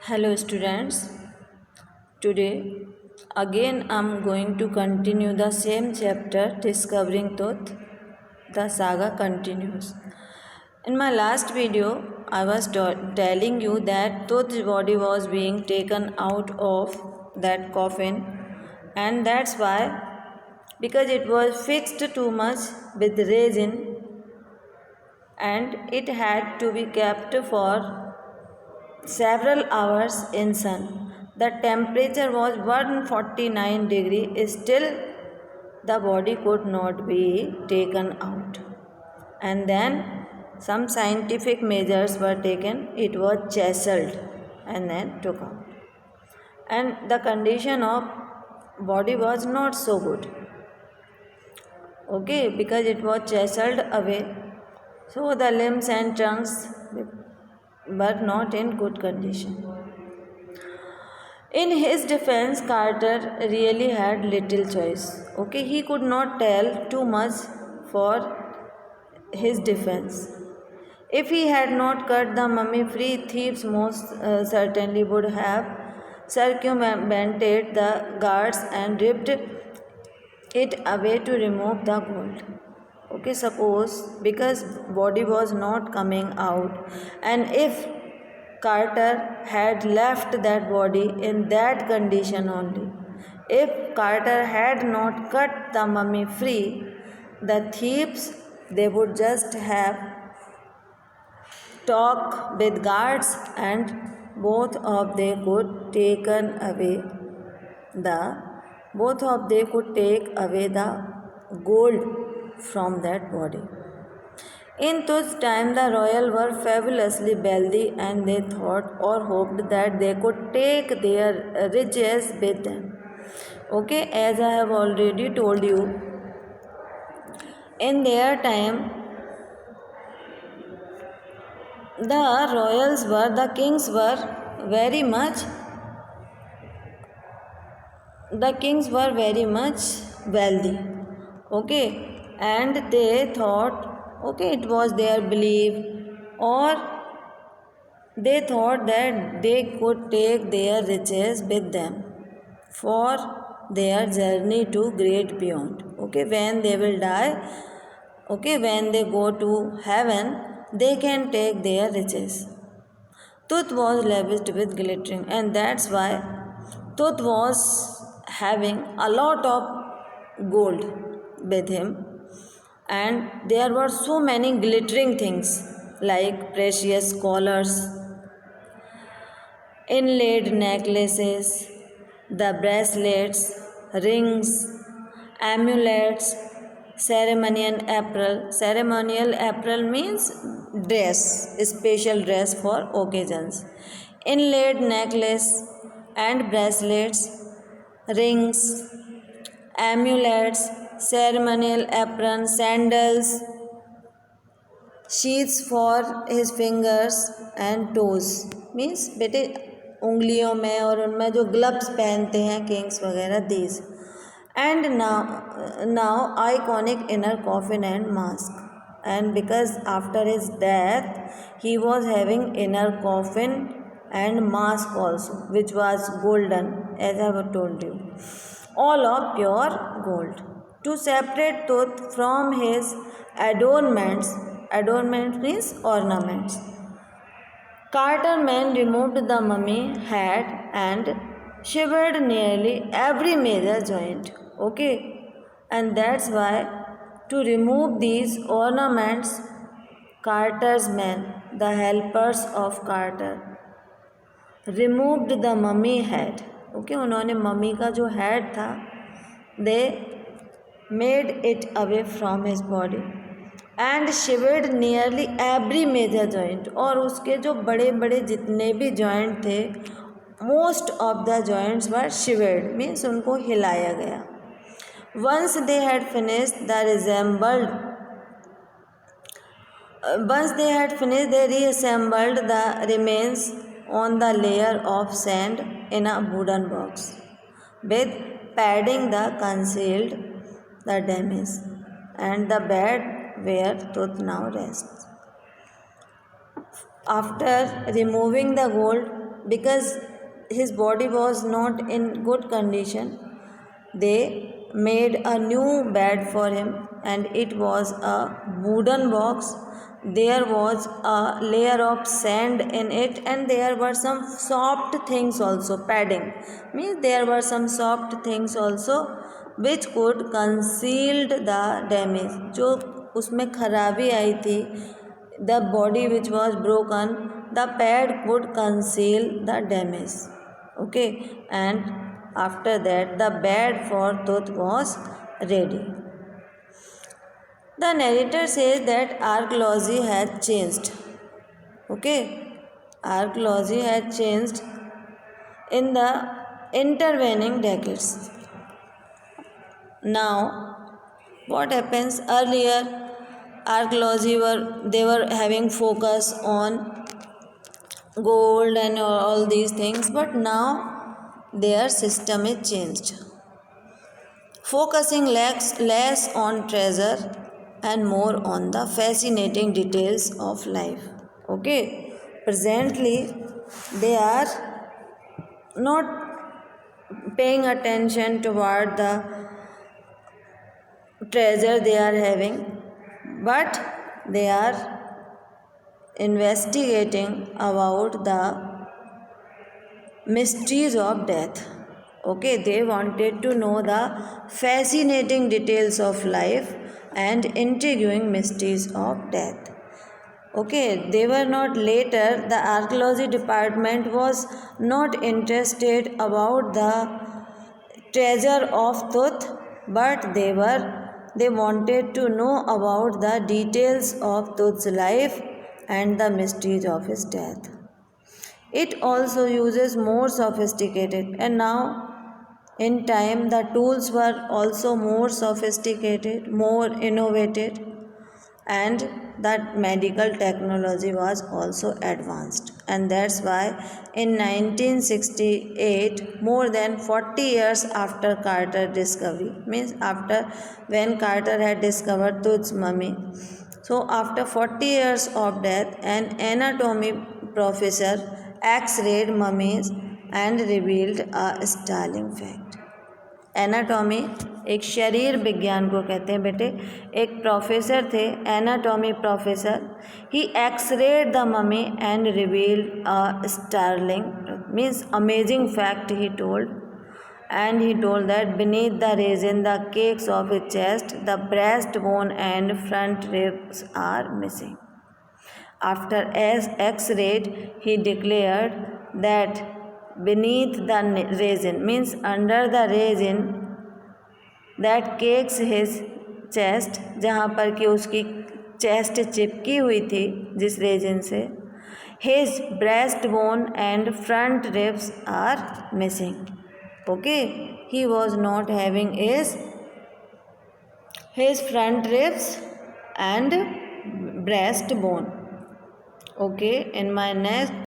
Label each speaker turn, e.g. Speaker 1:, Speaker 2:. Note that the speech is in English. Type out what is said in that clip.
Speaker 1: Hello students, today again I am going to continue the same chapter Discovering Thoth. The saga continues. In my last video I was telling you that Thoth's body was being taken out of that coffin, and that's why, because it was fixed too much with resin and it had to be kept for several hours in sun. The temperature was 149 degree. Still the body could not be taken out. And then some scientific measures were taken. It was chiseled and then took out. And the condition of body was not so good. Okay, because it was chiseled away. So the limbs and trunks were not in good condition. In his defense, Carter really had little choice. Okay, he could not tell too much for his defense. If he had not cut the mummy free, thieves most certainly would have circumvented the guards and ripped it away to remove the gold. Okay, suppose because body was not coming out, and if Carter had left that body in that condition only, if Carter had not cut the mummy free, the thieves, they would just have talked with guards and both of they could take away the gold from that body. In those times, the royal were fabulously wealthy, and they thought or hoped that they could take their riches with them. Okay, as I have already told you, in their time, the kings were very much wealthy. Okay, and they thought, okay, it was their belief, or they thought that they could take their riches with them for their journey to great beyond. Okay, when they will die, okay, when they go to heaven, they can take their riches. Thoth was lavished with glittering, and that's why Thoth was having a lot of gold with him, and there were so many glittering things like precious collars, inlaid necklaces, the bracelets, rings, amulets, ceremonial apparel. Ceremonial apparel means dress, special dress for occasions. Inlaid necklace and bracelets, rings, amulets, ceremonial apron, sandals, sheaths for his fingers and toes. Means बेटे उंगलियों में और उनमें जो gloves पहनते हैं Kings वगैरह these. And now iconic inner coffin and mask. And because after his death he was having inner coffin and mask also, which was golden, as I have told you, all of pure gold. To separate Thoth from his adornments means ornaments, Carter men removed the mummy head and shivered nearly every major joint. Okay, and that's why to remove these ornaments, Carter's men, the helpers of Carter, removed the mummy head. Okay, उन्होंने mummy का जो head था, they made it away from his body and shivered nearly every major joint. और उसके जो बड़े बड़े जितने भी joint थे, most of the joints were shivered, means उनको हिलाया गया. Once they had finished, they reassembled the remains on the layer of sand in a wooden box with padding the concealed the damage, and the bed where Thoth now rests. After removing the gold, because his body was not in good condition, they made a new bed for him, and it was a wooden box. There was a layer of sand in it, and there were some soft things also, padding. Means there were some soft things also which could concealed the damage. जो उसमें खराबी आई थी, the body which was broken, the pad could conceal the damage. Okay, and after that the bed for Tooth was ready. The narrator says that archaeology had changed. Okay, archaeology had changed in the intervening decades. Now, what happens earlier? Archaeology were having focus on gold and all these things, but now their system is changed, focusing less on treasure and more on the fascinating details of life. Okay, presently they are not paying attention toward the treasure they are having, but they are investigating about the mysteries of death. Okay, they wanted to know the fascinating details of life and intriguing mysteries of death. Okay, they were not later, the archaeology department was not interested about the treasure of Tooth, but they wanted to know about the details of Tooth's life and the mysteries of his death. It also uses more sophisticated, and now in time the tools were also more sophisticated, more innovated, and that medical technology was also advanced. And that's why in 1968, more than 40 years after Carter discovery, means after when Carter had discovered Tooth's mummy, so after 40 years of death, an anatomy professor x-rayed mummies and revealed a startling fact. Anatomy एक शरीर विज्ञान को कहते हैं बेटे. एक professor थे, anatomy professor. He x-rayed the mummy and revealed a startling, means amazing fact he told. And he told that beneath the resin, the cakes of his chest, the breastbone and front ribs are missing. After X-ray, he declared that beneath the resin, means under the resin, that cakes his chest, जहाँ पर कि उसकी chest चिपकी हुई थी जिस resin से, his breastbone and front ribs are missing. Okay, he was not having his front ribs and breastbone. Okay, in my next